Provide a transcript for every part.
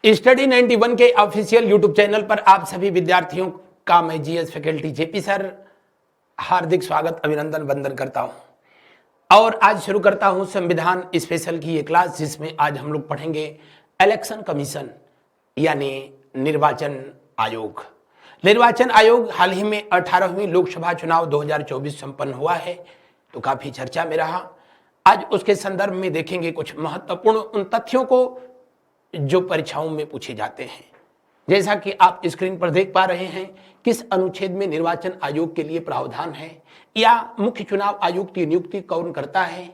Study 91 के official YouTube channel पर आप सभी विद्यार्थियों का मैं जीएस फैकल्टी जेपी सर हार्दिक स्वागत अभिनंदन वंदन करता हूं। और आज शुरू करता हूं संविधान स्पेशल की ये क्लास, जिसमें आज हम लोग पढ़ेंगे इलेक्शन कमीशन यानी निर्वाचन आयोग। निर्वाचन आयोग हाल ही में 18वीं लोकसभा चुनाव 2024 संपन्न हुआ है, तो काफी चर्चा में रहा। आज उसके संदर्भ में देखेंगे कुछ महत्वपूर्ण उन तथ्यों को जो परीक्षाओं में पूछे जाते हैं। जैसा कि आप स्क्रीन पर देख पा रहे हैं, किस अनुच्छेद में निर्वाचन आयोग के लिए प्रावधान है, या मुख्य चुनाव आयुक्त की नियुक्ति कौन करता है,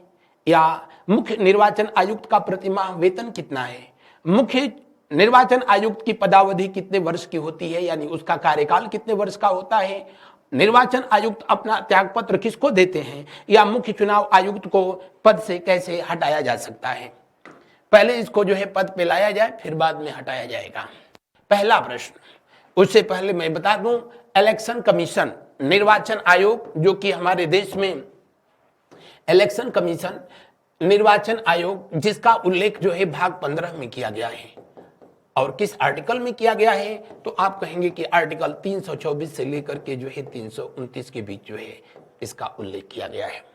या मुख्य निर्वाचन आयुक्त का प्रतिमाह वेतन कितना है, मुख्य निर्वाचन आयुक्त की पदावधि कितने वर्ष की होती है यानी उसका कार्यकाल कितने वर्ष का होता है, निर्वाचन आयुक्त अपना त्यागपत्र किसको देते हैं, या मुख्य चुनाव आयुक्त को पद से कैसे हटाया जा सकता है। पहले इसको जो है पद पे लाया जाए, फिर बाद में हटाया जाएगा। पहला प्रश्न, उससे पहले मैं बता दूं, इलेक्शन कमीशन निर्वाचन आयोग जो कि हमारे देश में इलेक्शन कमीशन निर्वाचन आयोग जिसका उल्लेख जो है भाग 15 में किया गया है, और किस आर्टिकल में किया गया है तो आप कहेंगे कि आर्टिकल 324 से लेकर के जो है 329 के बीच जो है इसका उल्लेख किया गया है।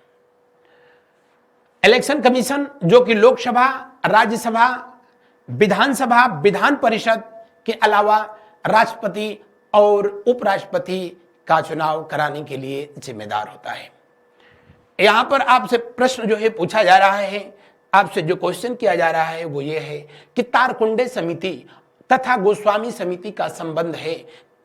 इलेक्शन कमीशन जो कि लोकसभा, राज्यसभा, विधानसभा, विधान परिषद के अलावा राष्ट्रपति और उपराष्ट्रपति का चुनाव कराने के लिए जिम्मेदार होता है। यहां पर आपसे प्रश्न जो है पूछा जा रहा है, आपसे जो क्वेश्चन किया जा रहा है वो ये है कि तारकुंडे समिति तथा गोस्वामी समिति का संबंध है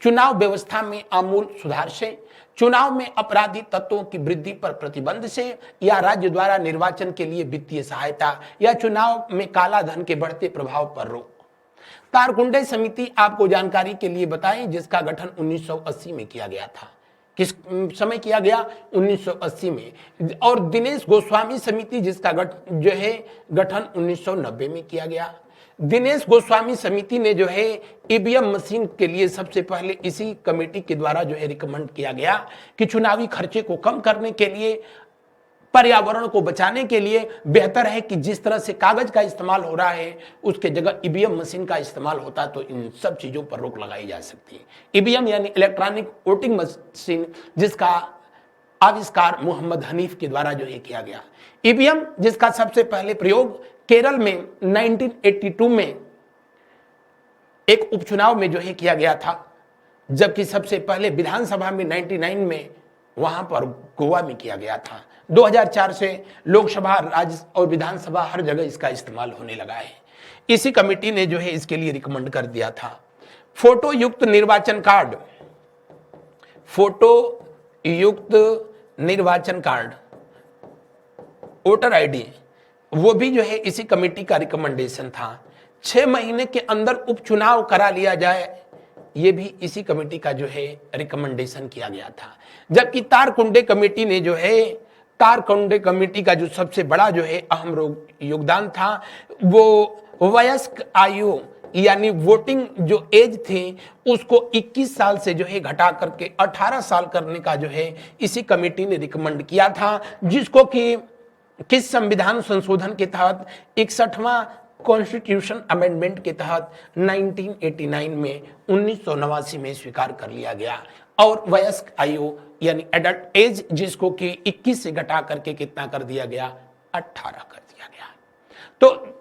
चुनाव व्यवस्था में आमूल सुधार से, चुनाव में अपराधी तत्वों की वृद्धि पर प्रतिबंध से, या राज्य द्वारा निर्वाचन के लिए वित्तीय सहायता, या चुनाव में काला धन के बढ़ते प्रभाव पर रोक। तारकुंडे समिति आपको जानकारी के लिए बताएं, जिसका गठन 1980 में किया गया था। किस समय किया गया? 1980 में। और दिनेश गोस्वामी समिति जिसका जो है गठन 1990 में किया गया। दिनेश गोस्वामी समिति ने जो है ईवीएम मशीन के लिए सबसे पहले इसी कमेटी के द्वारा जो है रिकमेंड किया गया कि चुनावी खर्चे को कम करने के लिए, पर्यावरण को बचाने के लिए बेहतर है कि जिस तरह से कागज का इस्तेमाल हो रहा है उसके जगह ईवीएम मशीन का इस्तेमाल होता तो इन सब चीजों पर रोक लगाई जा सकती है। ईवीएम यानी इलेक्ट्रॉनिक वोटिंग मशीन, जिसका आविष्कार मोहम्मद हनीफ के द्वारा जो है किया गया। ईवीएम जिसका सबसे पहले प्रयोग केरल में 1982 में एक उपचुनाव में जो है किया गया था, जबकि सबसे पहले विधानसभा में 99 में वहां पर गोवा में किया गया था। 2004 से लोकसभा, राज्य और विधानसभा हर जगह इसका इस्तेमाल होने लगा है। इसी कमेटी ने जो है इसके लिए रिकमेंड कर दिया था। फोटो युक्त निर्वाचन कार्ड, फोटो युक्त निर्वाचन कार्ड, वोटर आईडी, वो भी जो है इसी कमेटी का रिकमेंडेशन था। 6 महीने के अंदर उपचुनाव करा लिया जाए, ये भी इसी कमेटी का जो है रिकमेंडेशन किया गया था। जबकि तारकुंडे कमेटी ने जो है, तारकुंडे कमेटी का जो सबसे बड़ा जो है अहम योगदान था वो वयस्क आयु यानी वोटिंग जो एज थी उसको 21 साल से जो है घटा करके 18 साल करने का जो है इसी कमेटी ने रिकमेंड किया था, जिसको कि किस संविधान संशोधन के तहत 61वां कॉन्स्टिट्यूशन अमेंडमेंट के तहत 1989 में 1989 में स्वीकार कर लिया गया। और वयस्क आयु यानी एडल्ट एज जिसको कि 21 से घटा करके कितना कर दिया गया? 18 कर दिया गया। तो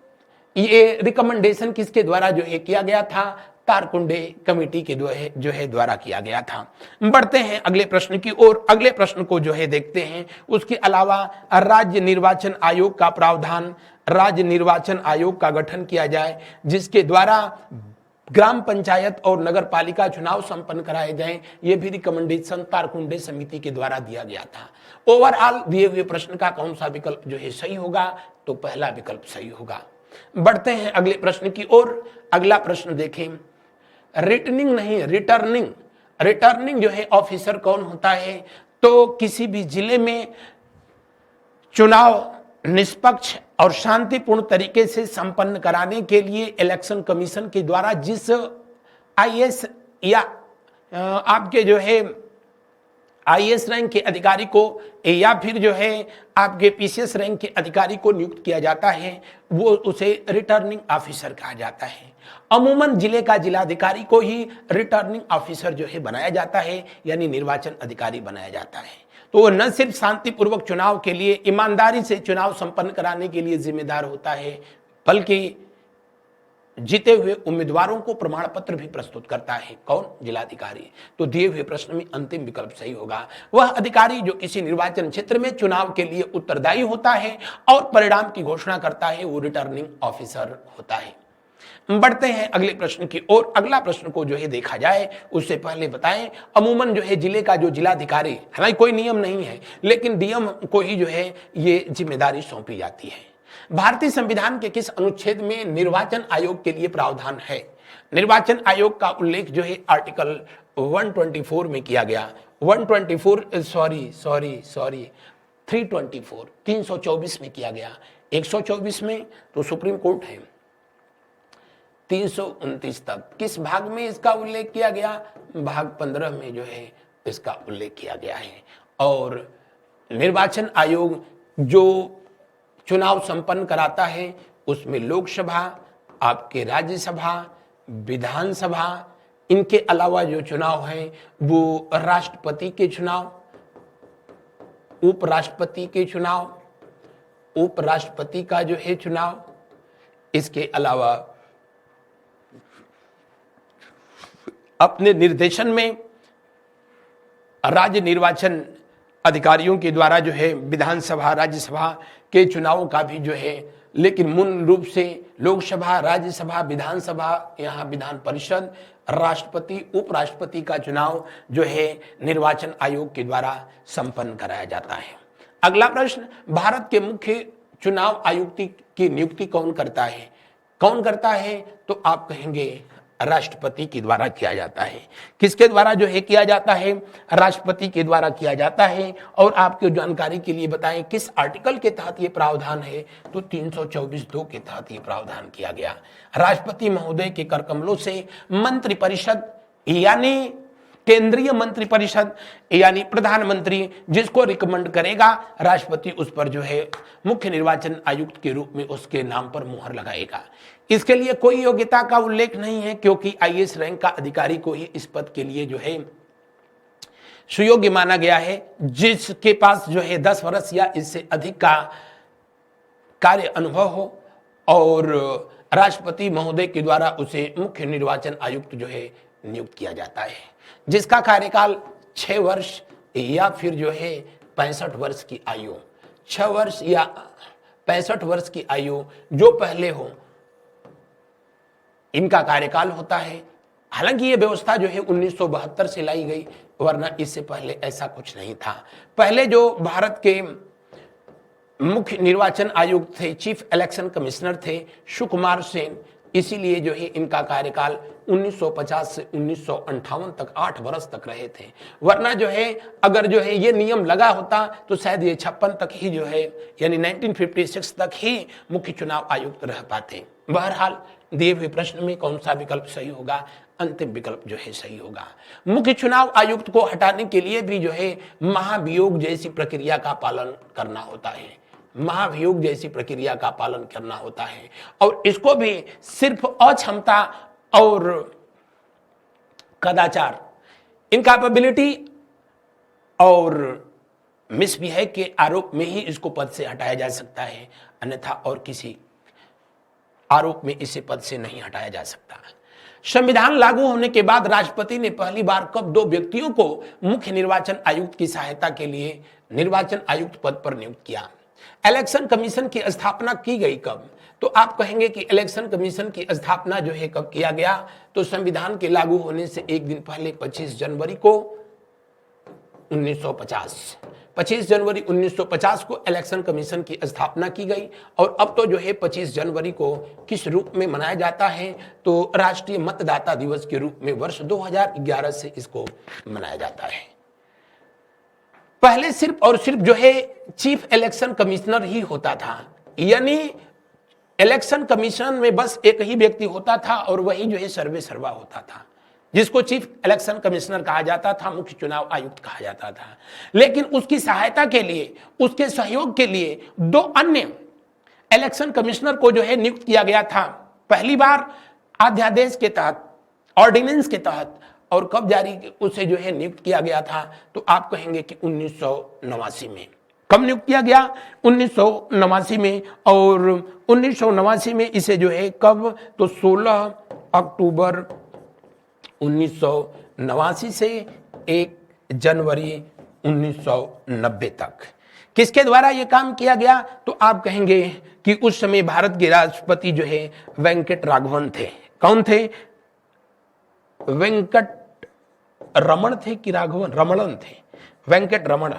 ये रिकमेंडेशन किसके द्वारा जो है किया गया था? तारकुंडे कमेटी के जो है द्वारा किया गया था। बढ़ते हैं अगले प्रश्न की ओर। अगले प्रश्न को जो है देखते हैं। उसके अलावा राज्य निर्वाचन आयोग का प्रावधान, राज्य निर्वाचन आयोग का गठन किया जाए जिसके द्वारा ग्राम पंचायत और नगर पालिका चुनाव संपन्न कराए जाएं, ये भी रिकमेंडेशन तारकुंडे समिति के द्वारा दिया गया था। ओवरऑल दिए हुए प्रश्न का कौन सा विकल्प जो है सही होगा? तो पहला विकल्प सही होगा। बढ़ते हैं अगले प्रश्न की ओर। अगला प्रश्न देखें। रिटर्निंग नहीं, रिटर्निंग, रिटर्निंग जो है ऑफिसर कौन होता है? तो किसी भी जिले में चुनाव निष्पक्ष और शांतिपूर्ण तरीके से संपन्न कराने के लिए इलेक्शन कमीशन के द्वारा जिस आईएएस या आपके जो है आईएएस रैंक के अधिकारी को या फिर जो है आपके पीसीएस रैंक के अधिकारी को नियुक्त किया जाता है, वो उसे रिटर्निंग ऑफिसर कहा जाता है। अमूमन जिले का जिलाधिकारी को ही रिटर्निंग ऑफिसर जो है बनाया जाता है, यानी निर्वाचन अधिकारी बनाया जाता है। तो वो न सिर्फ शांतिपूर्वक चुनाव के लिए, ईमानदारी से चुनाव संपन्न कराने के लिए जिम्मेदार होता है, बल्कि जीते हुए उम्मीदवारों को प्रमाण पत्र भी प्रस्तुत करता है। कौन? जिलाधिकारी। तो दिए हुए प्रश्न में अंतिम विकल्प सही होगा। वह अधिकारी जो किसी निर्वाचन क्षेत्र में चुनाव के लिए उत्तरदायी होता है और परिणाम की घोषणा करता है, वो रिटर्निंग ऑफिसर होता है। बढ़ते हैं अगले प्रश्न की ओर। अगला प्रश्न को जो है देखा जाए उससे पहले बताएं, अमूमन जो है जिले का जो जिलाधिकारी, हालांकि कोई नियम नहीं है, लेकिन डीएम को ही जो है ये जिम्मेदारी सौंपी जाती है। भारतीय संविधान के किस अनुच्छेद में निर्वाचन आयोग के लिए प्रावधान है? निर्वाचन आयोग का उल्लेख जो है आर्टिकल 124 में किया गया। 324 में किया गया। 124 में तो सुप्रीम कोर्ट है। 329 तक किस भाग में इसका उल्लेख किया गया? भाग 15 में जो है इसका उल्लेख किया गया है। और निर्वाचन आयोग जो चुनाव संपन्न कराता है उसमें लोकसभा, आपके राज्यसभा, विधानसभा, इनके अलावा जो चुनाव है वो राष्ट्रपति के चुनाव, उपराष्ट्रपति के चुनाव, उपराष्ट्रपति का जो है चुनाव, इसके अलावा अपने निर्देशन में राज्य निर्वाचन अधिकारियों के द्वारा जो है विधानसभा, राज्यसभा के चुनावों का भी जो है, लेकिन मूल रूप से लोकसभा, राज्यसभा, विधानसभा, यहाँ विधान परिषद, राष्ट्रपति, उपराष्ट्रपति का चुनाव जो है निर्वाचन आयोग के द्वारा संपन्न कराया जाता है। अगला प्रश्न, भारत के मुख्य चुनाव आयुक्त की नियुक्ति कौन करता है? कौन करता है? तो आप कहेंगे राष्ट्रपति के द्वारा किया जाता है। किसके द्वारा जो है किया जाता है? राष्ट्रपति के द्वारा किया जाता है। और आपकी जानकारी के लिए बताएं किस आर्टिकल के तहत ये प्रावधान है? तो 324(2) के तहत ये प्रावधान किया गया। राष्ट्रपति महोदय के करकमलों से मंत्रिपरिषद यानी केंद्रीय मंत्रिपरिषद यानी प्रधानमंत्री जिसको रिकमेंड करेगा, राष्ट्रपति उस पर जो है मुख्य निर्वाचन आयुक्त के रूप में उसके नाम पर मुहर लगाएगा। इसके लिए कोई योग्यता का उल्लेख नहीं है, क्योंकि आईएएस रैंक का अधिकारी को ही इस पद के लिए जो है सुयोग्य माना गया है, जिसके पास जो है 10 वर्ष या इससे अधिक का कार्य अनुभव हो, और राष्ट्रपति महोदय के द्वारा उसे मुख्य निर्वाचन आयुक्त जो है नियुक्त किया जाता है, जिसका कार्यकाल 6 वर्ष या फिर जो है 65 वर्ष की आयु, 6 वर्ष या 65 वर्ष की आयु जो पहले हो, इनका कार्यकाल होता है। हालांकि ये व्यवस्था जो है 1972 से लाई गई, वरना इससे पहले ऐसा कुछ नहीं था। पहले जो भारत के मुख्य निर्वाचन आयुक्त थे, चीफ इलेक्शन कमिश्नर थे, सुकुमार सेन, इसीलिए जो है इनका कार्यकाल 1950 से 1958 तक 8 वर्ष तक रहे थे। वरना जो है अगर जो है ये नियम लगा होता तो शायद ये 56 तक ही जो है यानी 1956 तक ही मुख्य चुनाव आयुक्त रह पाते। बहरहाल दिए हुए प्रश्न में कौन सा विकल्प सही होगा? अंतिम विकल्प जो है सही होगा। मुख्य चुनाव आयुक्त को हटाने के लिए भी जो है महाभियोग जैसी प्रक्रिया का पालन करना होता है। महाभियोग जैसी प्रक्रिया का पालन करना होता है, और इसको भी सिर्फ अक्षमता और कदाचार, इनकैपेबिलिटी और मिसबिहेव के आरोप में ही इसको पद से हटाया जा सकता है, अन्यथा और किसी आरोप में इसे पद से नहीं हटाया जा सकता। संविधान लागू होने के बाद राष्ट्रपति ने पहली बार कब 2 व्यक्तियों को मुख्य निर्वाचन आयुक्त की सहायता के लिए निर्वाचन आयुक्त पद पर नियुक्त किया? इलेक्शन कमीशन की स्थापना की गई कब? तो आप कहेंगे कि इलेक्शन कमीशन की स्थापना जो है कब किया गया? तो संविधान के लागू होने से एक दिन पहले 25 जनवरी को 1950 25 जनवरी 1950 को इलेक्शन कमीशन की स्थापना की गई। और अब तो जो है 25 जनवरी को किस रूप में मनाया जाता है? तो राष्ट्रीय मतदाता दिवस के रूप में वर्ष 2011 से इसको मनाया जाता है। पहले सिर्फ और सिर्फ जो है चीफ इलेक्शन कमिश्नर ही होता था, यानी इलेक्शन कमीशन में बस एक ही व्यक्ति होता था और वही जो है सर्वे सर्वा होता था। जिसको चीफ इलेक्शन कमिश्नर कहा जाता था, मुख्य चुनाव आयुक्त कहा जाता था। लेकिन उसकी सहायता के लिए, उसके सहयोग के लिए दो अन्य इलेक्शन कमिश्नर को जो है नियुक्त किया गया था। पहली बार अध्यादेश के तहत, ऑर्डिनेंस के तहत, और कब जारी उसे जो है नियुक्त किया गया था, तो आप कहेंगे कि 1989 में। कब नियुक्त किया गया? 1989 में। और 1989 में इसे जो है कब, तो 16 अक्टूबर 1989 से 1 जनवरी 1990 तक किसके द्वारा यह काम किया गया? तो आप कहेंगे कि उस समय भारत के राष्ट्रपति जो है वेंकट राघवन थे। कौन थे? वेंकट रमण थे कि राघवन? रमणन थे, वेंकट रमण।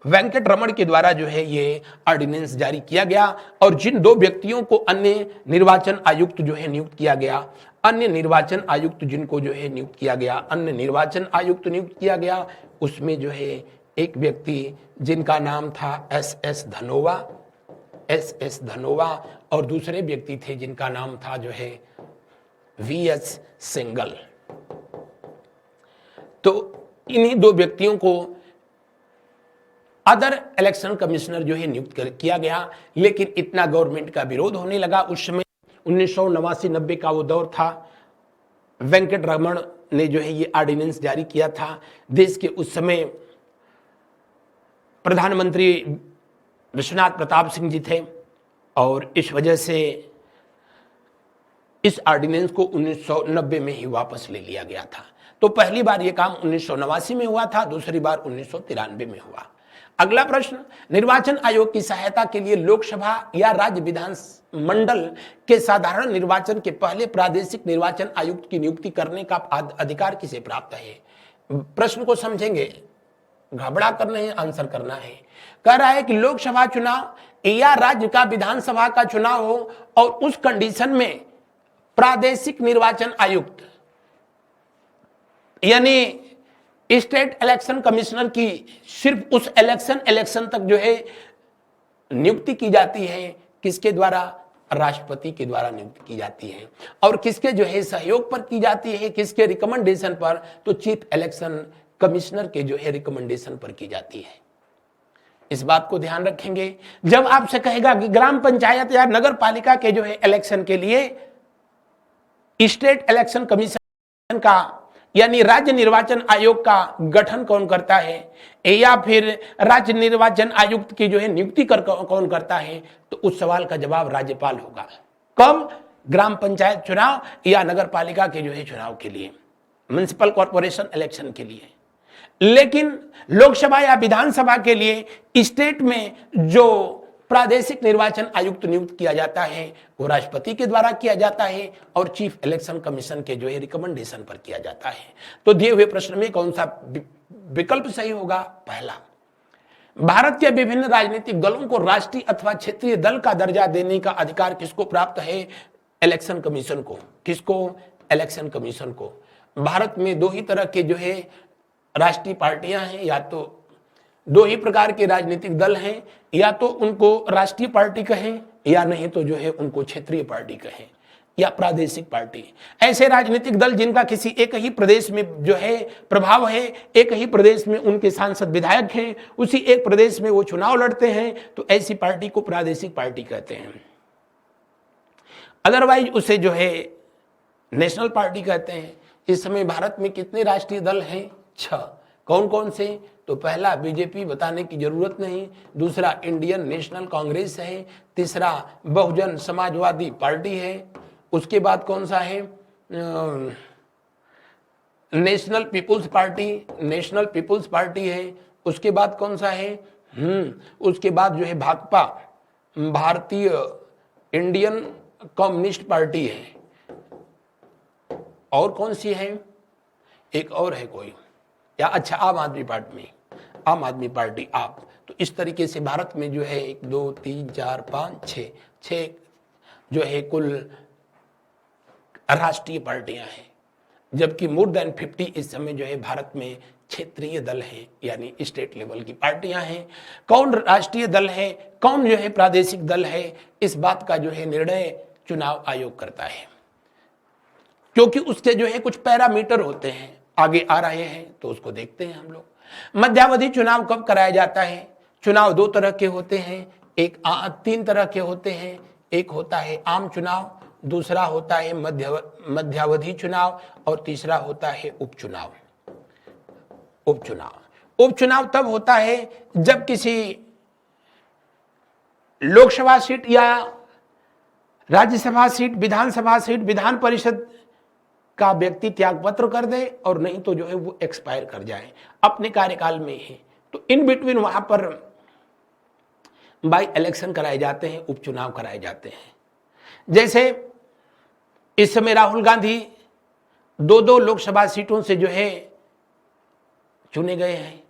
वेंकट रमण के द्वारा जो है ये ऑर्डिनेंस जारी किया गया। और जिन दो व्यक्तियों को अन्य निर्वाचन आयुक्त जो है नियुक्त किया गया, अन्य निर्वाचन आयुक्त जिनको जो है नियुक्त किया गया, अन्य निर्वाचन आयुक्त नियुक्त किया गया, उसमें जो है एक व्यक्ति जिनका नाम था एस एस धनोवा, और दूसरे व्यक्ति थे जिनका नाम था जो है VS सिंगल। तो इन्हीं दो व्यक्तियों को अदर इलेक्शन कमिश्नर जो है नियुक्त किया गया। लेकिन इतना गवर्नमेंट का विरोध होने लगा उस समय, 1989-90 का वो दौर था। वेंकट रमण ने जो है ये ऑर्डिनेंस जारी किया था। देश के उस समय प्रधानमंत्री विश्वनाथ प्रताप सिंह जी थे, और इस वजह से इस ऑर्डिनेंस को 1990 में ही वापस ले लिया गया था। तो पहली बार यह काम 1989 में हुआ था, दूसरी बार 1993 में हुआ। अगला प्रश्न, निर्वाचन आयोग की सहायता के लिए लोकसभा या राज्य विधान मंडल के साधारण निर्वाचन के पहले प्रादेशिक निर्वाचन आयुक्त की नियुक्ति करने का अधिकार किसे प्राप्त है? प्रश्न को समझेंगे, घबरा कर नहीं आंसर करना है। कह रहा है कि लोकसभा चुनाव या राज्य का विधानसभा का चुनाव हो और उस कंडीशन में प्रादेशिक निर्वाचन आयुक्त यानी स्टेट इलेक्शन कमिश्नर की सिर्फ उस इलेक्शन तक जो है नियुक्ति की जाती है। किसके द्वारा? राष्ट्रपति के द्वारा नियुक्ति की जाती है। और किसके जो है सहयोग पर की जाती है? किसके रिकमेंडेशन पर? तो चीफ इलेक्शन कमिश्नर के जो है रिकमेंडेशन पर की जाती है। इस बात को ध्यान रखेंगे। जब आपसे कहेगा कि ग्राम पंचायत या नगर पालिका के जो है इलेक्शन के लिए स्टेट इलेक्शन कमीशन का यानी राज्य निर्वाचन आयोग का गठन कौन करता है, या फिर राज्य निर्वाचन आयुक्त की जो है नियुक्ति कौन करता है, तो उस सवाल का जवाब राज्यपाल होगा। कब? ग्राम पंचायत चुनाव या नगर पालिका के जो है चुनाव के लिए, म्युनिसिपल कॉर्पोरेशन इलेक्शन के लिए। लेकिन लोकसभा या विधानसभा के लिए स्टेट में जो प्रादेशिक निर्वाचन आयुक्त नियुक्त किया जाता है वो राष्ट्रपति के द्वारा किया जाता है और चीफ इलेक्शन कमीशन के जो है रिकमेंडेशन पर किया जाता है। तो दिए हुए प्रश्न में कौन सा विकल्प सही होगा? पहला। भारत के विभिन्न राजनीतिक दलों को राष्ट्रीय अथवा क्षेत्रीय दल का दर्जा देने का अधिकार किसको प्राप्त है? इलेक्शन कमीशन को। किसको? इलेक्शन कमीशन को। भारत में दो ही तरह के जो है राष्ट्रीय पार्टियां हैं, या तो दो ही प्रकार के राजनीतिक दल हैं, या तो उनको राष्ट्रीय पार्टी कहें या नहीं तो जो है उनको क्षेत्रीय पार्टी कहें या प्रादेशिक पार्टी। ऐसे राजनीतिक दल जिनका किसी एक ही प्रदेश में जो है प्रभाव है, एक ही प्रदेश में उनके सांसद विधायक हैं, उसी एक प्रदेश में वो चुनाव लड़ते हैं, तो ऐसी पार्टी को प्रादेशिक पार्टी कहते हैं। अदरवाइज उसे जो है नेशनल पार्टी कहते हैं। इस समय भारत में कितने राष्ट्रीय दल हैं? 6। कौन कौन से? तो पहला बीजेपी, बताने की जरूरत नहीं। दूसरा इंडियन नेशनल कांग्रेस है। तीसरा बहुजन समाजवादी पार्टी है। उसके बाद कौन सा है? नेशनल पीपुल्स पार्टी है। उसके बाद कौन सा है? उसके बाद जो है भाकपा, भारतीय इंडियन कम्युनिस्ट पार्टी है। और कौन सी है? एक और है कोई, या अच्छा आम आदमी पार्टी आप। तो इस तरीके से भारत में जो है 1 2 3 4 5 6 जो है कुल राष्ट्रीय पार्टियां हैं, जबकि मोर देन 50 इस समय जो है भारत में क्षेत्रीय दल हैं, यानी स्टेट लेवल की पार्टियां हैं। कौन राष्ट्रीय दल है, कौन जो है प्रादेशिक दल है, इस बात का जो है निर्णय चुनाव आयोग करता है। क्योंकि उसके जो है कुछ पैरामीटर होते हैं, आगे आ रहे हैं तो उसको देखते हैं हम लोग। मध्यावधि चुनाव कब कराया जाता है? चुनाव दो तरह के होते हैं, तीन तरह के होते हैं। एक होता है आम चुनाव, दूसरा होता है मध्यावधि चुनाव और तीसरा होता है उपचुनाव। उपचुनाव तब होता है जब किसी लोकसभा सीट या राज्यसभा सीट, विधानसभा सीट, विधान परिषद का व्यक्ति त्यागपत्र कर दे और नहीं तो जो है वो एक्सपायर कर जाए अपने कार्यकाल में ही, तो इन बिटवीन वहां पर बाई इलेक्शन कराए जाते हैं, उपचुनाव कराए जाते हैं। जैसे इस समय राहुल गांधी दो लोकसभा सीटों से जो है चुने गए हैं।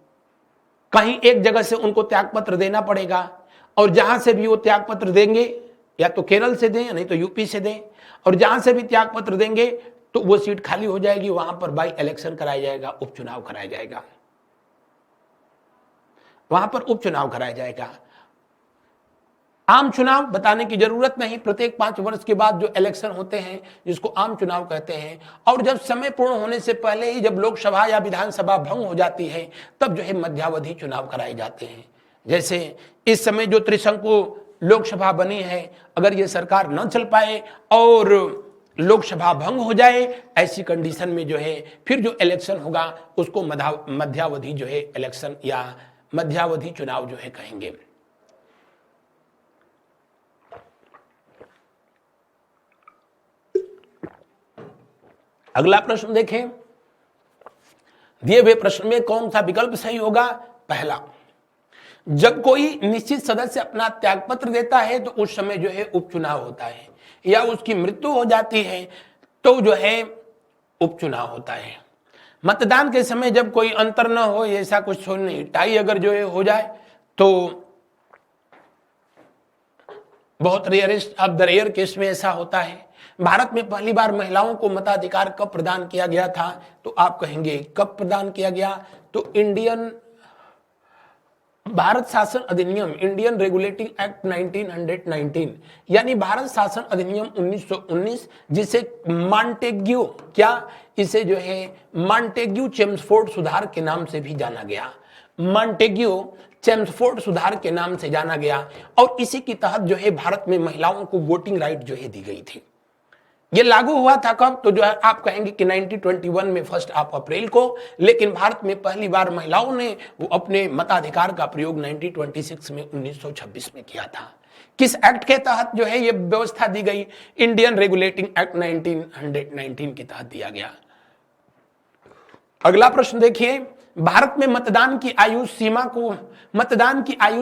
कहीं एक जगह से उनको त्यागपत्र देना पड़ेगा और जहां से भी वो त्यागपत्र देंगे या तो केरल से दें या नहीं तो यूपी से दें, और जहां से भी त्यागपत्र देंगे तो वो सीट खाली हो जाएगी, वहां पर बाई इलेक्शन कराया जाएगा, उपचुनाव कराया जाएगा, वहां पर उपचुनाव कराया जाएगा। आम चुनाव बताने की जरूरत नहीं, प्रत्येक 5 वर्ष के बाद जो इलेक्शन होते हैं जिसको आम चुनाव कहते हैं, और जब समय पूर्ण होने से पहले ही जब लोकसभा या विधानसभा भंग हो जाती है तब जो है मध्यावधि चुनाव कराए जाते हैं। जैसे इस समय जो त्रिशंकु लोकसभा बनी है, अगर ये सरकार न चल पाए और लोकसभा भंग हो जाए, ऐसी कंडीशन में जो है फिर जो इलेक्शन होगा उसको मध्यावधि जो है इलेक्शन या मध्यावधि चुनाव जो है कहेंगे। अगला प्रश्न देखें, दिए हुए प्रश्न में कौन सा विकल्प सही होगा? पहला, जब कोई निश्चित सदस्य अपना त्यागपत्र देता है तो उस समय जो है उपचुनाव होता है, या उसकी मृत्यु हो जाती है तो जो है उपचुनाव होता है। मतदान के समय जब कोई अंतर न हो, ऐसा कुछ नहीं, टाई अगर जो है हो जाए तो बहुत rarest of the rare case में ऐसा होता है। भारत में पहली बार महिलाओं को मताधिकार कब प्रदान किया गया था? तो आप कहेंगे कब प्रदान किया गया? तो इंडियन भारत शासन अधिनियम, इंडियन रेगुलेटिंग एक्ट 1919, यानी भारत शासन अधिनियम 1919, जिसे मॉन्टेग्यू, क्या इसे जो है मॉन्टेग्यू चेम्सफोर्ड सुधार के नाम से भी जाना गया, मॉन्टेग्यू चेम्सफोर्ड सुधार के नाम से जाना गया, और इसी के तहत जो है भारत में महिलाओं को वोटिंग राइट जो है दी गई थी। ये लागू हुआ था कब? तो जो है आप कहेंगे कि 1921 में 1 अप्रैल को, लेकिन भारत में पहली बार महिलाओं ने वो अपने मताधिकार का प्रयोग 1926 में 1926 में किया था। किस एक्ट के तहत जो है ये व्यवस्था दी गई? इंडियन रेगुलेटिंग एक्ट 1919 के तहत दिया गया। अगला प्रश्न देखिए, भारत में मतदान की आयु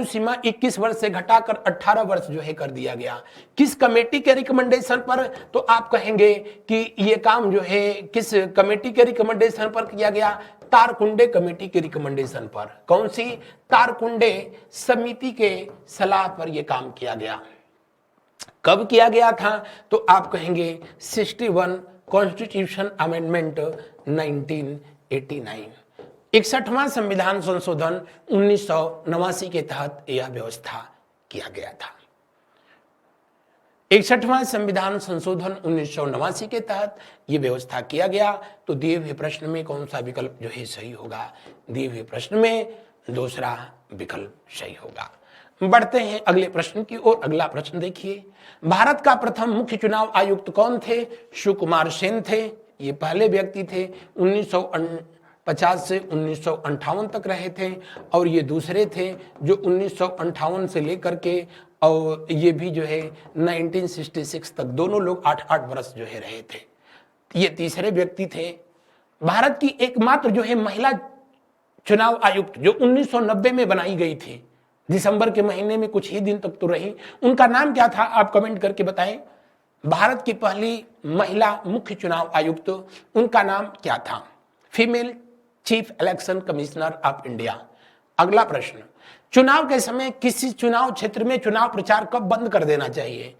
सीमा 21 वर्ष से घटाकर 18 वर्ष जो है कर दिया गया। किस कमेटी के रिकमेंडेशन पर? तो आप कहेंगे कि ये काम जो है किस कमेटी के रिकमेंडेशन पर किया गया? तारकुंडे कमेटी के रिकमेंडेशन पर। कौन सी? तारकुंडे समिति के सलाह पर यह काम किया गया। कब किया गया था? तो आप कहेंगे 61 कॉन्स्टिट्यूशन अमेंडमेंट 1989, 61वां संविधान संशोधन 1989 के तहत यह व्यवस्था किया गया था। 61वां संविधान संशोधन 1989 के तहत यह व्यवस्था किया गया। तो दिए हुए प्रश्न में कौन सा विकल्प जो है सही होगा? दिए हुए प्रश्न में दूसरा विकल्प सही होगा। बढ़ते हैं अगले प्रश्न की ओर। अगला प्रश्न देखिए, भारत का प्रथम मुख्य चुनाव आयुक्त कौन थे? सुकुमार सेन थे। ये पहले व्यक्ति थे, 1950 से 1958 तक रहे थे, और ये दूसरे थे जो 1958 से लेकर के और ये भी जो है 1966 तक, दोनों लोग 8-8 वर्ष जो है रहे थे। ये तीसरे व्यक्ति थे। भारत की एकमात्र जो है महिला चुनाव आयुक्त जो 1990 में बनाई गई थी, दिसंबर के महीने में कुछ ही दिन तक तो रही, उनका नाम क्या था? आप कमेंट करके बताएं। भारत की पहली महिला मुख्य चुनाव आयुक्त, उनका नाम क्या था? Female chief election commissioner of India. अगला प्रश्न, चुनाव के समय किसी चुनाव क्षेत्र में चुनाव प्रचार कब बंद कर देना चाहिए?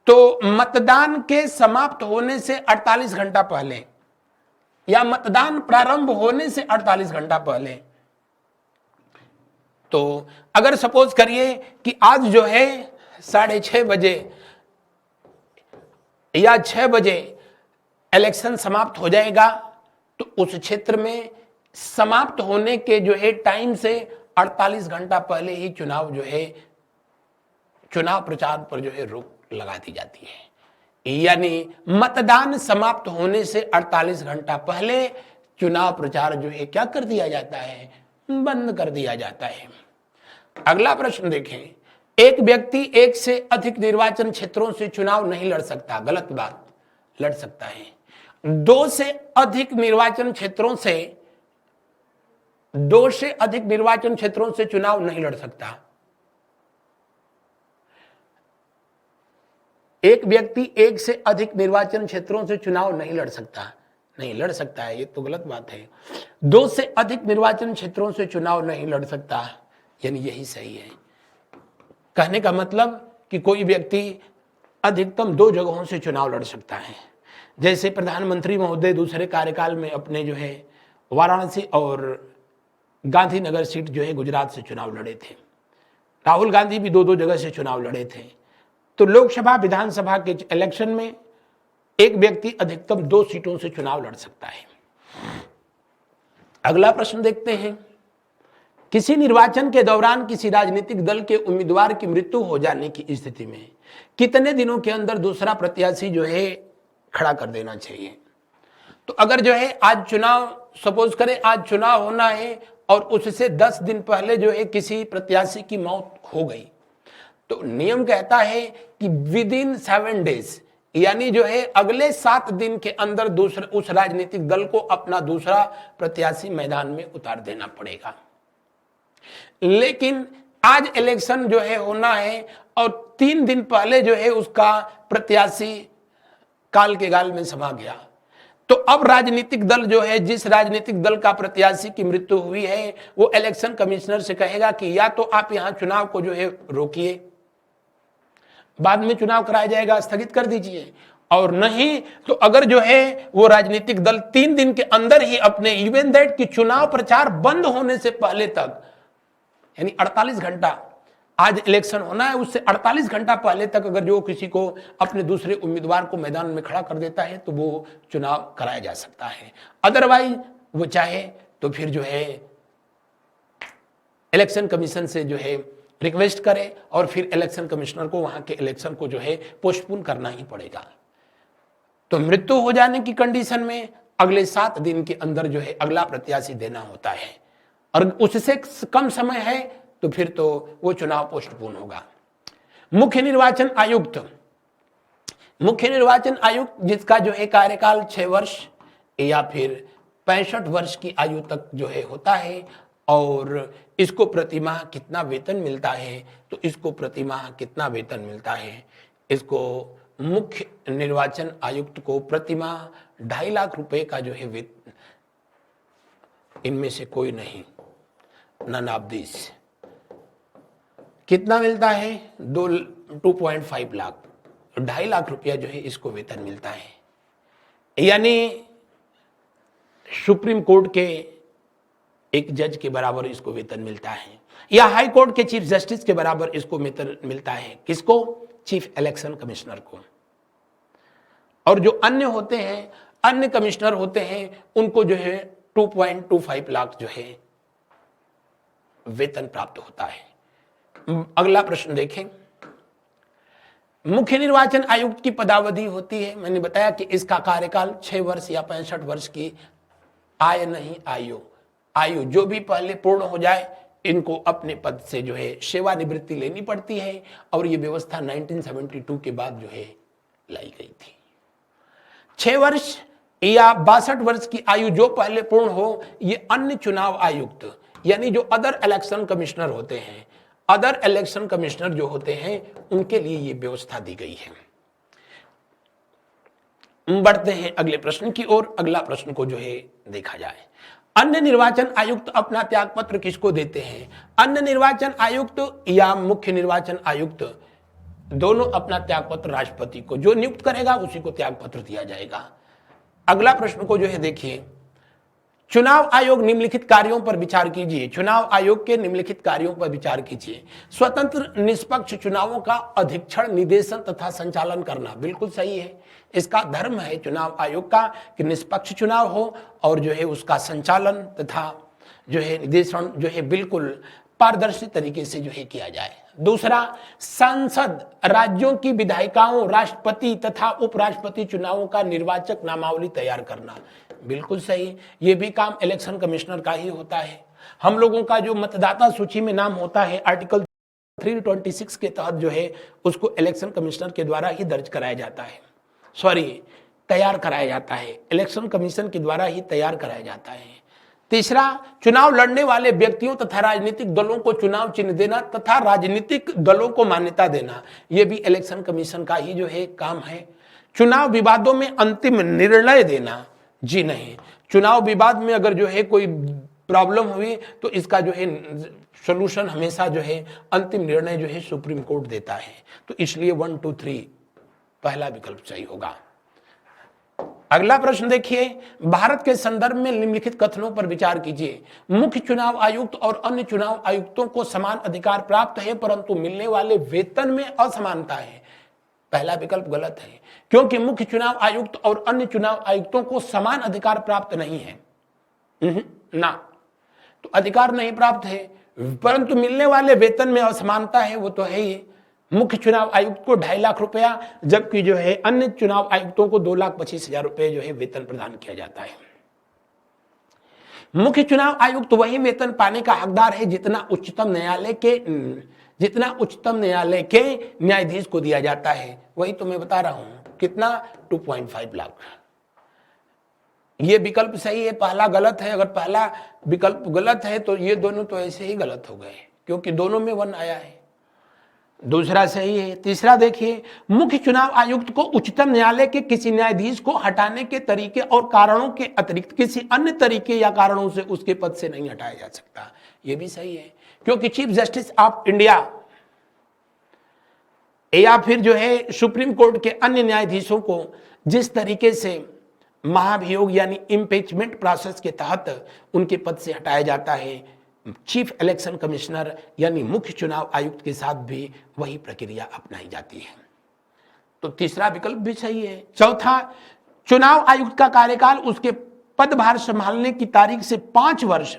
तो मतदान के समाप्त होने से 48 घंटा पहले, या मतदान प्रारंभ होने से 48 घंटा पहले। तो अगर सपोज करिए कि आज जो है 6:30 बजे या 6 बजे इलेक्शन समाप्त हो जाएगा तो उस क्षेत्र में समाप्त होने के जो है टाइम से 48 घंटा पहले ही चुनाव प्रचार पर जो है रोक लगा दी जाती है। यानी मतदान समाप्त होने से 48 घंटा पहले चुनाव प्रचार जो है क्या कर दिया जाता है, बंद कर दिया जाता है। अगला प्रश्न देखें, एक व्यक्ति एक से अधिक निर्वाचन क्षेत्रों से चुनाव नहीं लड़ सकता। गलत बात, लड़ सकता है। दो से अधिक निर्वाचन क्षेत्रों से चुनाव नहीं लड़ सकता। एक व्यक्ति एक से अधिक निर्वाचन क्षेत्रों से चुनाव नहीं लड़ सकता, नहीं लड़ सकता है, ये तो गलत बात है। दो से अधिक निर्वाचन क्षेत्रों से चुनाव नहीं लड़ सकता, यानी यही सही है। कहने का मतलब कि कोई व्यक्ति अधिकतम 2 जगहों से चुनाव लड़ सकता है। जैसे प्रधानमंत्री महोदय दूसरे कार्यकाल में अपने जो है वाराणसी और गांधीनगर सीट जो है गुजरात से चुनाव लड़े थे। राहुल गांधी भी 2-2 जगह से चुनाव लड़े थे। तो लोकसभा विधानसभा के इलेक्शन में एक व्यक्ति अधिकतम 2 सीटों से चुनाव लड़ सकता है। अगला प्रश्न देखते हैं, किसी निर्वाचन के दौरान किसी राजनीतिक दल के उम्मीदवार की मृत्यु हो जाने की स्थिति में कितने दिनों के अंदर दूसरा प्रत्याशी जो है खड़ा कर देना चाहिए। तो अगर जो है आज चुनाव, सपोज करें आज चुनाव होना है और उससे 10 दिन पहले जो है किसी प्रत्याशी की मौत हो गई, तो नियम कहता है कि विदिन 7 डेज, यानी जो है अगले 7 दिन के अंदर उस राजनीतिक दल को अपना दूसरा प्रत्याशी मैदान में उतार देना पड़ेगा। लेकिन आज इलेक्शन जो है होना है और 3 दिन पहले जो है उसका प्रत्याशी काल के गाल में समा गया, तो अब राजनीतिक दल जो है, जिस राजनीतिक दल का प्रत्याशी की मृत्यु हुई है, वो इलेक्शन कमिश्नर से कहेगा कि या तो आप यहां चुनाव को जो है रोकिए, बाद में चुनाव कराया जाएगा, स्थगित कर दीजिए, और नहीं तो अगर जो है वो राजनीतिक दल 3 दिन के अंदर ही अपने, इवन दैट कि चुनाव प्रचार बंद होने से पहले तक, यानी 48 घंटा, आज इलेक्शन होना है उससे 48 घंटा पहले तक अगर जो किसी को अपने दूसरे उम्मीदवार को मैदान में खड़ा कर देता है तो वो चुनाव कराया जा सकता है। अदरवाइज वो चाहे तो फिर जो है इलेक्शन कमीशन से जो है रिक्वेस्ट करे और फिर इलेक्शन कमिश्नर को वहां के इलेक्शन को जो है पोस्टपोन करना ही पड़ेगा। तो मृत्यु हो जाने की कंडीशन में अगले 7 दिन के अंदर जो है अगला प्रत्याशी देना होता है, और उससे कम समय है तो फिर तो वो चुनाव पोस्टपोन होगा। मुख्य निर्वाचन आयुक्त जिसका जो है कार्यकाल 6 वर्ष या फिर 65 वर्ष की आयु तक जो है होता है, और इसको प्रतिमाह कितना वेतन मिलता है, तो इसको प्रतिमाह कितना वेतन मिलता है, इसको मुख्य निर्वाचन आयुक्त को प्रतिमाह 2.5 लाख रुपए का जो है वेतन, इनमें से कोई नहीं, नन ऑफ दिस, कितना मिलता है 2.5 लाख, 2.5 लाख रुपया जो है इसको वेतन मिलता है। यानी सुप्रीम कोर्ट के एक जज के बराबर इसको वेतन मिलता है, या हाई कोर्ट के चीफ जस्टिस के बराबर इसको वेतन मिलता है। किसको? चीफ इलेक्शन कमिश्नर को। और जो अन्य होते हैं, अन्य कमिश्नर होते हैं, उनको जो है 2.25 लाख जो है वेतन प्राप्त होता है। अगला प्रश्न देखें, मुख्य निर्वाचन आयुक्त की पदावधि होती है, मैंने बताया कि इसका कार्यकाल 6 वर्ष या 65 वर्ष की आयु जो भी पहले पूर्ण हो जाए, इनको अपने पद से जो है सेवानिवृत्ति लेनी पड़ती है, और ये व्यवस्था 1972 के बाद जो है लाई गई थी। 6 वर्ष या 62 वर्ष की आयु जो पहले पूर्ण हो, ये अन्य चुनाव आयुक्त, यानी जो अदर इलेक्शन कमिश्नर होते हैं, अदर इलेक्शन कमिश्नर जो होते हैं, उनके लिए ये व्यवस्था दी गई है। बढ़ते हैं अगले प्रश्न की ओर। अगला प्रश्न को जो है देखा जाए, अन्य निर्वाचन आयुक्त अपना त्यागपत्र किसको देते हैं? अन्य निर्वाचन आयुक्त या मुख्य निर्वाचन आयुक्त दोनों अपना त्यागपत्र राष्ट्रपति को, जो नियुक्त करेगा उसी को त्यागपत्र दिया जाएगा। अगला प्रश्न को जो है देखिए, चुनाव आयोग निम्नलिखित कार्यों पर विचार कीजिए। चुनाव आयोग के निम्नलिखित कार्यों पर विचार कीजिए। स्वतंत्र निष्पक्ष चुनावों का अधीक्षण, निर्देशन तथा संचालन करना। बिल्कुल सही है, इसका धर्म है चुनाव आयोग का कि निष्पक्ष चुनाव हो और जो है उसका संचालन तथा जो है निर्देशन जो है बिल्कुल पारदर्शी तरीके से जो है किया जाए। दूसरा, संसद राज्यों की विधायिकाओं, राष्ट्रपति तथा उपराष्ट्रपति चुनावों का निर्वाचक नामावली तैयार करना। बिल्कुल सही, ये भी काम इलेक्शन कमिश्नर का ही होता है। हम लोगों का जो मतदाता सूची में नाम होता है आर्टिकल 326 के तहत जो है उसको इलेक्शन कमिश्नर के द्वारा ही दर्ज कराया जाता है, तैयार कराया जाता है, इलेक्शन कमीशन के द्वारा ही तैयार कराया जाता है। तीसरा, चुनाव लड़ने वाले व्यक्तियों तथा राजनीतिक दलों को चुनाव चिन्ह देना तथा राजनीतिक दलों को मान्यता देना, यह भी इलेक्शन कमीशन का ही जो है काम है। चुनाव विवादों में अंतिम निर्णय देना, जी नहीं, चुनाव विवाद में अगर जो है कोई प्रॉब्लम हुई तो इसका जो है सॉल्यूशन हमेशा जो है अंतिम निर्णय जो है सुप्रीम कोर्ट देता है। तो इसलिए 1, 2, 3 पहला विकल्प सही होगा। अगला प्रश्न देखिए, भारत के संदर्भ में निम्नलिखित कथनों पर विचार कीजिए। मुख्य चुनाव आयुक्त और अन्य चुनाव आयुक्तों को समान अधिकार प्राप्त है परंतु मिलने वाले वेतन में असमानता है। पहला विकल्प गलत है, क्योंकि मुख्य चुनाव आयुक्त और अन्य चुनाव आयुक्तों को समान अधिकार प्राप्त नहीं है ना, तो अधिकार नहीं प्राप्त है, परंतु मिलने वाले वेतन में असमानता है, वो तो है ही। मुख्य चुनाव आयुक्त को 2.5 लाख रुपया, जबकि जो है अन्य चुनाव आयुक्तों को 2,25,000 रुपए जो है वेतन प्रदान किया जाता है। मुख्य चुनाव आयुक्त वही वेतन पाने का हकदार है जितना उच्चतम न्यायालय के न्यायाधीश को दिया जाता है। वही तो मैं बता रहा हूं, कितना, 2.5 लाख। ये विकल्प सही है, पहला गलत है। अगर पहला विकल्प गलत है तो ये दोनों तो ऐसे ही गलत हो गए, क्योंकि दोनों में 1 आया है। दूसरा सही है। तीसरा देखिए, मुख्य चुनाव आयुक्त को उच्चतम न्यायालय के किसी न्यायाधीश को हटाने के तरीके और कारणों के अतिरिक्त किसी अन्य तरीके या कारणों से उसके पद से नहीं हटाया जा सकता। यह भी सही है, क्योंकि चीफ जस्टिस ऑफ इंडिया या फिर जो है सुप्रीम कोर्ट के अन्य न्यायाधीशों को जिस तरीके से महाभियोग यानी इम्पीचमेंट प्रोसेस के तहत उनके पद से हटाया जाता है, चीफ इलेक्शन कमिश्नर यानी मुख्य चुनाव आयुक्त के साथ भी वही प्रक्रिया अपनाई जाती है। तो तीसरा विकल्प भी सही है। चौथा, चुनाव आयुक्त का कार्यकाल उसके पदभार संभालने की तारीख से 5 वर्ष,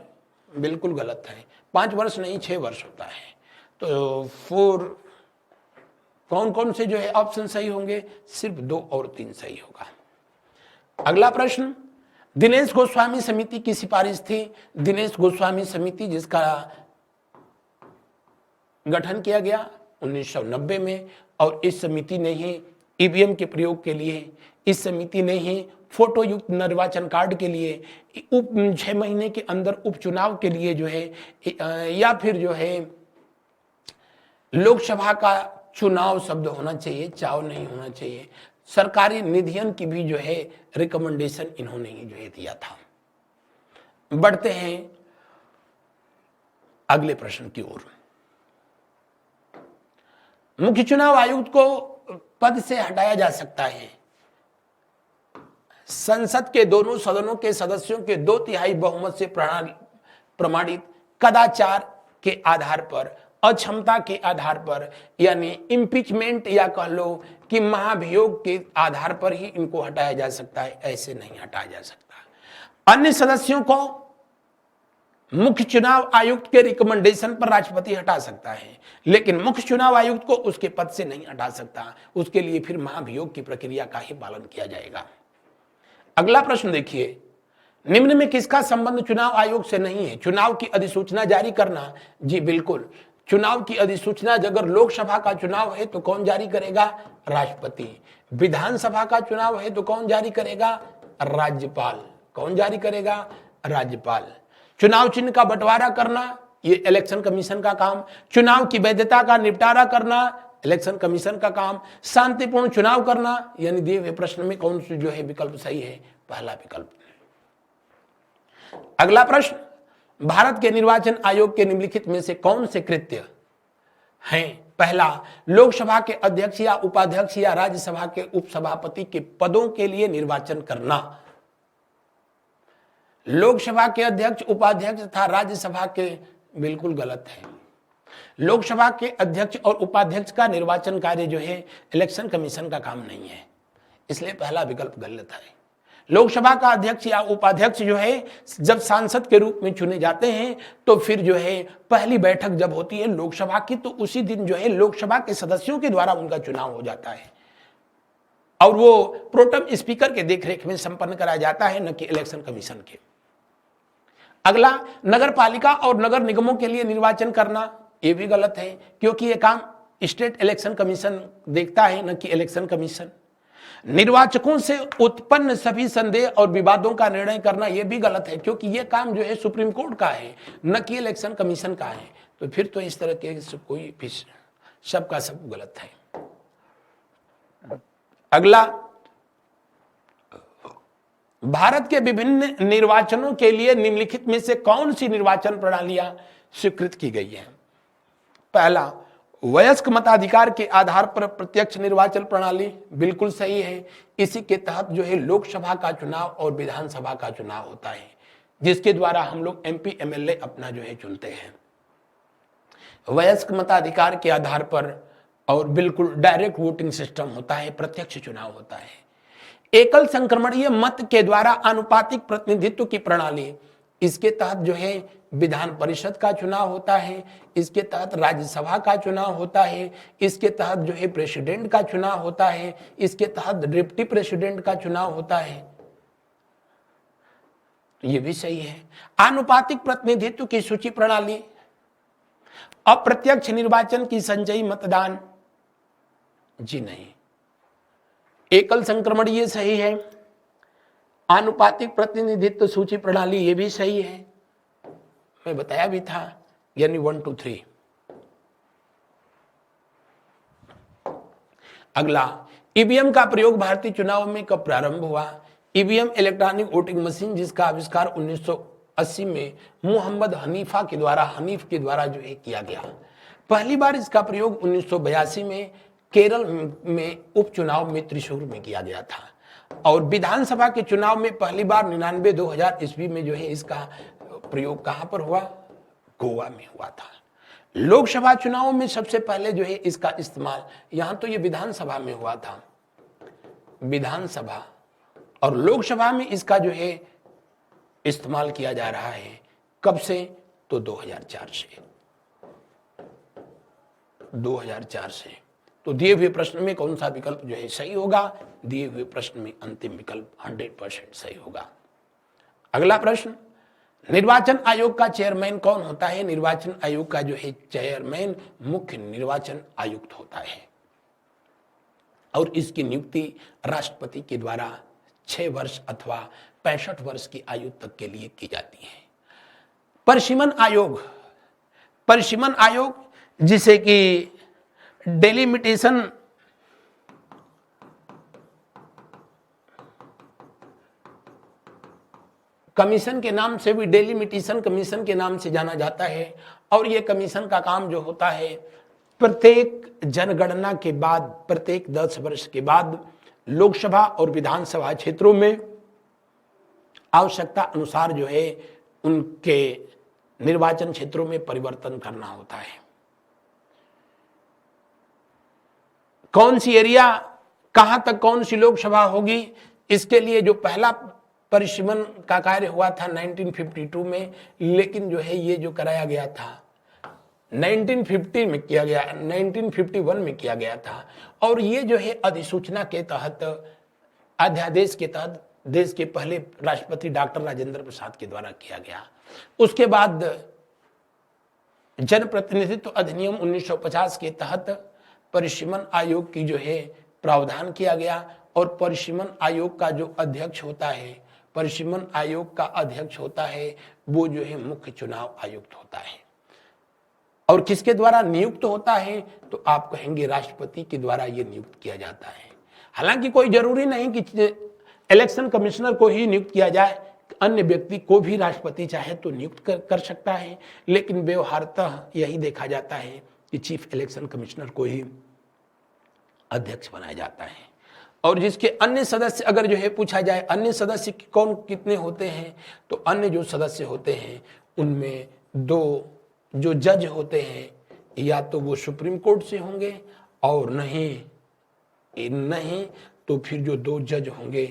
बिल्कुल गलत है, 5 वर्ष नहीं 6 वर्ष होता है। तो 4 कौन कौन से जो है ऑप्शन सही होंगे, सिर्फ 2 और 3 सही होगा। अगला प्रश्न, दिनेश गोस्वामी समिति की सिफारिश थी। दिनेश गोस्वामी समिति जिसका गठन किया गया 1990 में, और इस समिति ने ही ईवीएम के प्रयोग के लिए, इस समिति ने ही फोटो युक्त निर्वाचन कार्ड के लिए, 6 महीने के अंदर उपचुनाव के लिए जो है या फिर जो है लोकसभा का चुनाव शब्द होना चाहिए, चाव नहीं होना चाहिए, सरकारी निधियन की भी जो है रिकमेंडेशन इन्होंने ही जो है दिया था। बढ़ते हैं अगले प्रश्न की ओर। मुख्य चुनाव आयुक्त को पद से हटाया जा सकता है संसद के दोनों सदनों के सदस्यों के 2/3 बहुमत से प्रमाणित कदाचार के आधार पर, अक्षमता के आधार पर, यानी इम्पीचमेंट या कह लो कि महाभियोग के आधार पर ही इनको हटाया जा सकता है, ऐसे नहीं हटाया जा सकता। अन्य सदस्यों को मुख्य चुनाव आयुक्त के रिकमेंडेशन पर राष्ट्रपति हटा सकता है, लेकिन मुख्य चुनाव आयुक्त को उसके पद से नहीं हटा सकता। उसके लिए फिर महाभियोग की प्रक्रिया का ही पालन किया जाएगा। अगला प्रश्न देखिए, निम्न में किसका संबंध चुनाव आयोग से नहीं है? चुनाव की अधिसूचना जारी करना, जी बिल्कुल, चुनाव की अधिसूचना अगर लोकसभा का चुनाव है तो कौन जारी करेगा? राष्ट्रपति। विधानसभा का चुनाव है तो कौन जारी करेगा? राज्यपाल। कौन जारी करेगा? राज्यपाल। चुनाव चिन्ह का बंटवारा करना, ये इलेक्शन कमीशन का काम। चुनाव की वैधता का निपटारा करना, इलेक्शन कमीशन का काम। शांतिपूर्ण चुनाव करना, यानी दिए हुए प्रश्न में कौन सा जो है विकल्प सही है? पहला विकल्प। अगला प्रश्न, भारत के निर्वाचन आयोग के निम्नलिखित में से कौन से कृत्य हैं? पहला, लोकसभा के अध्यक्ष या उपाध्यक्ष या राज्यसभा के उपसभापति के पदों के लिए निर्वाचन करना। लोकसभा के अध्यक्ष, उपाध्यक्ष तथा राज्यसभा के, बिल्कुल गलत है। लोकसभा के अध्यक्ष और उपाध्यक्ष का निर्वाचन कार्य जो है इलेक्शन कमीशन का काम नहीं है, इसलिए पहला विकल्प गलत है। लोकसभा का अध्यक्ष या उपाध्यक्ष जो है जब सांसद के रूप में चुने जाते हैं तो फिर जो है पहली बैठक जब होती है लोकसभा की तो उसी दिन जो है लोकसभा के सदस्यों के द्वारा उनका चुनाव हो जाता है और वो प्रोटेम स्पीकर के देखरेख में संपन्न कराया जाता है, न कि इलेक्शन कमीशन के। अगला, नगर पालिका और नगर निगमों के लिए निर्वाचन करना, यह भी गलत है क्योंकि यह काम स्टेट इलेक्शन कमीशन देखता है, न कि इलेक्शन कमीशन। निर्वाचकों से उत्पन्न सभी संदेह और विवादों का निर्णय करना, यह भी गलत है क्योंकि यह काम जो है सुप्रीम कोर्ट का है, न कि इलेक्शन कमीशन का है। तो फिर तो इस तरह के कोई भी सब का सब गलत है। अगला, भारत के विभिन्न निर्वाचनों के लिए निम्नलिखित में से कौन सी निर्वाचन प्रणालियां स्वीकृत की गई हैं? पहला, वयस्क मताधिकार के आधार पर प्रत्यक्ष निर्वाचन प्रणाली, बिल्कुल सही है। इसी के तहत जो है लोकसभा का चुनाव और विधानसभा का चुनाव होता है, जिसके द्वारा हम लोग एमपी एमएलए अपना जो है चुनते हैं। वयस्क मताधिकार के आधार पर और बिल्कुल डायरेक्ट वोटिंग सिस्टम होता है, प्रत्यक्ष चुनाव होता है। एकल संक्रमणीय मत के द्वारा आनुपातिक प्रतिनिधित्व की प्रणाली, इसके तहत जो है विधान परिषद का चुनाव होता है, इसके तहत राज्यसभा का चुनाव होता है, इसके तहत जो है प्रेसिडेंट का चुनाव होता है, इसके तहत डिप्टी प्रेसिडेंट का चुनाव होता है। तो ये भी सही है। आनुपातिक प्रतिनिधित्व की सूची प्रणाली, अप्रत्यक्ष निर्वाचन की संचयी मतदान, जी नहीं। एकल संक्रमण ये सही है। आनुपातिक प्रतिनिधित्व सूची प्रणाली ये भी सही है, मैं बताया भी था, यानी 1 2 3। अगला, ईवीएम का प्रयोग भारतीय चुनाव में कब प्रारंभ हुआ? ईवीएम इलेक्ट्रॉनिक वोटिंग मशीन, जिसका आविष्कार 1980 में मोहम्मद हनीफ के द्वारा जो है किया गया। पहली बार इसका प्रयोग 1982 में केरल में उपचुनाव में त्रिशूर में किया गया था और विधानसभा के चुनाव में पहली बार 99-2000 ईस्वी में जो है इसका प्रयोग कहां पर हुआ? गोवा में हुआ था। लोकसभा चुनाव में सबसे पहले जो है इसका इस्तेमाल, यहां तो ये विधानसभा में हुआ था, विधानसभा, और लोकसभा में इसका जो है इस्तेमाल किया जा रहा है। कब से? तो 2004 से, 2004 से। तो दिए हुए प्रश्न में कौन सा विकल्प जो है सही होगा? दिए हुए प्रश्न में अंतिम विकल्प 100% सही होगा। अगला प्रश्न, निर्वाचन आयोग का चेयरमैन कौन होता है? निर्वाचन आयोग का जो है चेयरमैन मुख्य निर्वाचन आयुक्त होता है और इसकी नियुक्ति राष्ट्रपति के द्वारा 6 वर्ष अथवा 65 वर्ष की आयु तक के लिए की जाती है। परिसीमन आयोग जिसे कि डेलिमिटेशन कमीशन के नाम से भी, डेलिमिटेशन कमीशन के नाम से जाना जाता है और यह कमीशन का काम जो होता है प्रत्येक जनगणना के बाद, प्रत्येक 10 वर्ष के बाद लोकसभा और विधानसभा क्षेत्रों में आवश्यकता अनुसार जो है उनके निर्वाचन क्षेत्रों में परिवर्तन करना होता है। कौन सी एरिया, कहां तक कौन सी लोकसभा होगी, इसके लिए जो पहला परिसीमन का कार्य हुआ था 1952 में, लेकिन जो है ये जो कराया गया था 1950 में किया गया, 1951 में किया गया था और ये जो है अधिसूचना के तहत, अध्यादेश के तहत देश के पहले राष्ट्रपति डॉक्टर राजेंद्र प्रसाद के द्वारा किया गया। उसके बाद जनप्रतिनिधित्व अधिनियम 1950 के तहत परिसीमन आयोग की जो है प्रावधान किया गया और परिसीमन आयोग का जो अध्यक्ष होता है, परिसीमन आयोग का अध्यक्ष होता है, वो जो है मुख्य चुनाव आयुक्त होता है। और किसके द्वारा नियुक्त होता है? तो आप कहेंगे राष्ट्रपति के द्वारा ये नियुक्त किया जाता है। हालांकि कोई जरूरी नहीं कि इलेक्शन कमिश्नर को ही नियुक्त किया जाए, अन्य व्यक्ति को भी राष्ट्रपति चाहे तो नियुक्त कर सकता है, लेकिन व्यवहारतः यही देखा जाता है कि चीफ इलेक्शन कमिश्नर को ही अध्यक्ष बनाया जाता है। और जिसके अन्य सदस्य अगर जो है पूछा जाए अन्य सदस्य कौन कितने होते हैं, तो अन्य जो सदस्य होते हैं उनमें 2 जो जज होते हैं या तो वो सुप्रीम कोर्ट से होंगे और नहीं तो फिर जो 2 जज होंगे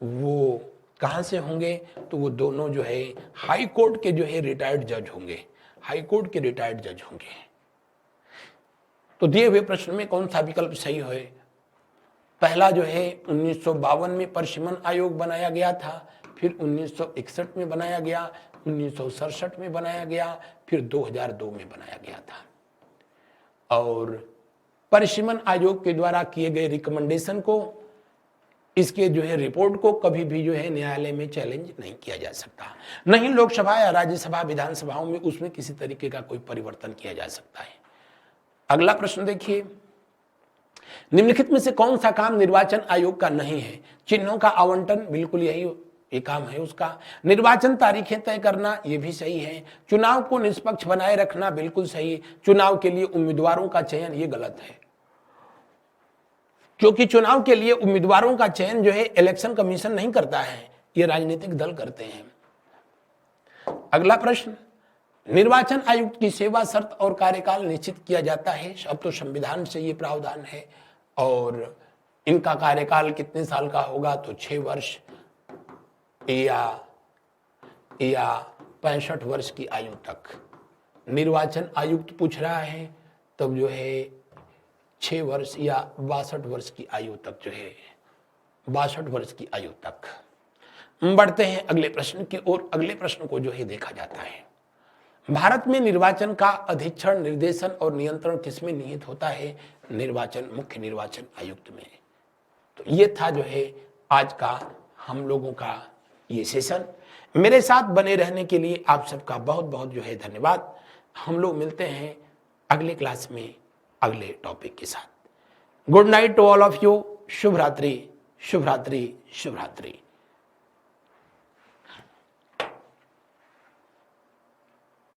वो कहाँ से होंगे, तो वो दोनों जो है हाई कोर्ट के जो है रिटायर्ड जज होंगे, हाई कोर्ट के रिटायर्ड जज होंगे। तो दिए हुए प्रश्न में कौन सा विकल्प सही है? पहला जो है 1952 में परिसीमन आयोग बनाया गया था, फिर 1961 में बनाया गया, 1967 में बनाया गया, फिर 2002 में बनाया गया था। और परिसीमन आयोग के द्वारा किए गए रिकमेंडेशन को, इसके जो है रिपोर्ट को कभी भी जो है न्यायालय में चैलेंज नहीं किया जा सकता, नहीं लोकसभा या राज्यसभा विधानसभाओं में उसमें किसी तरीके का कोई परिवर्तन किया जा सकता है। अगला प्रश्न देखिए, निम्नलिखित में से कौन सा काम निर्वाचन आयोग का नहीं है? चिन्हों का आवंटन, बिल्कुल यही ये काम है उसका। निर्वाचन तारीखें तय करना, ये भी सही है। चुनाव को निष्पक्ष बनाए रखना, बिल्कुल सही। चुनाव के लिए उम्मीदवारों का चयन, ये गलत है, क्योंकि चुनाव के लिए उम्मीदवारों का चयन जो है इलेक्शन कमीशन नहीं करता है, ये राजनीतिक दल करते हैं। अगला प्रश्न, निर्वाचन आयुक्त की सेवा शर्त और कार्यकाल निश्चित किया जाता है। अब तो संविधान से ये प्रावधान है। और इनका कार्यकाल कितने साल का होगा, तो 6 वर्ष या 65 वर्ष की आयु तक। निर्वाचन आयुक्त पूछ रहा है तब जो है 6 वर्ष या 62 वर्ष की आयु तक जो है, 62 वर्ष की आयु तक। बढ़ते हैं अगले प्रश्न की ओर। अगले प्रश्न को जो है देखा जाता है, भारत में निर्वाचन का अधीक्षण, निर्देशन और नियंत्रण किसमें निहित होता है? निर्वाचन, मुख्य निर्वाचन आयुक्त में। तो ये था जो है आज का हम लोगों का ये सेशन। मेरे साथ बने रहने के लिए आप सबका बहुत बहुत जो है धन्यवाद। हम लोग मिलते हैं अगले क्लास में अगले टॉपिक के साथ। Good night to all of you. शुभ रात्रि, शुभ रात्रि, शुभ रात्रि।